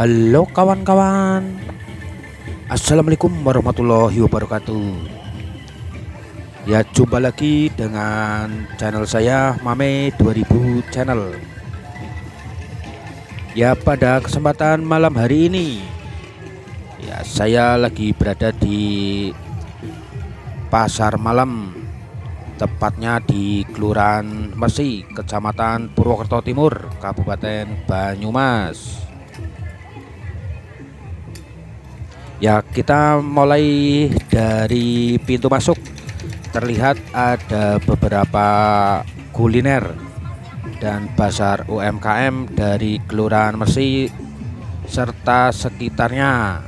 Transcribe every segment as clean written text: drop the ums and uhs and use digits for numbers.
Halo kawan-kawan, Assalamualaikum warahmatullahi wabarakatuh. Ya, jumpa lagi dengan channel saya Mame 2000 Channel. Ya, pada kesempatan malam hari ini ya saya lagi berada di pasar malam, tepatnya di Kelurahan Mersi, Kecamatan Purwokerto Timur, Kabupaten Banyumas. Ya, kita mulai dari pintu masuk. Terlihat ada beberapa kuliner dan pasar UMKM dari Kelurahan Mersi serta sekitarnya.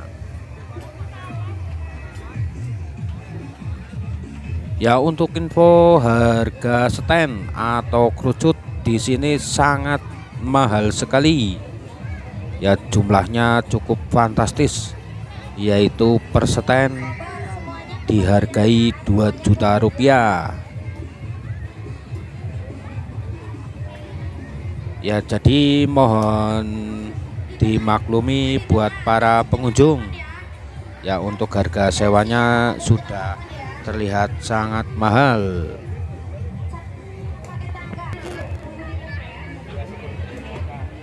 Ya, untuk info, harga stand atau kerucut di sini sangat mahal sekali. Ya, jumlahnya cukup fantastis, yaitu per stand dihargai 2 juta rupiah. Ya, jadi mohon dimaklumi buat para pengunjung. Ya, untuk harga sewanya sudah terlihat sangat mahal.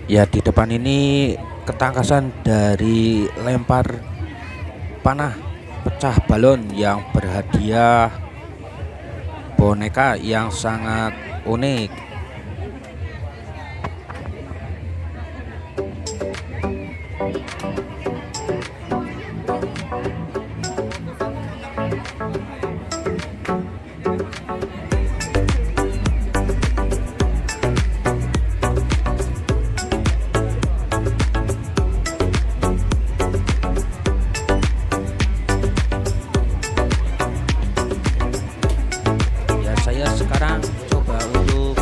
Ya, di depan ini ketangkasan dari lempar panah pecah balon yang berhadiah boneka yang sangat unik. Saya sekarang coba untuk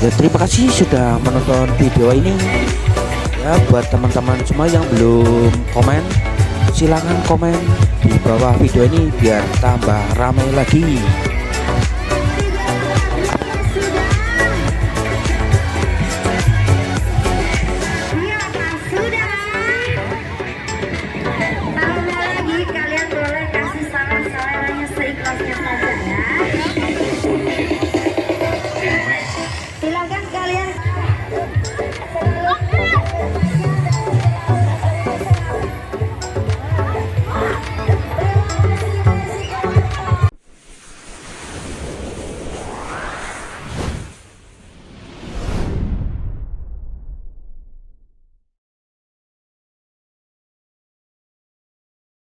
Ya terima kasih sudah menonton video ini. Ya buat teman-teman semua yang belum komen, silakan komen di bawah video ini biar tambah ramai lagi.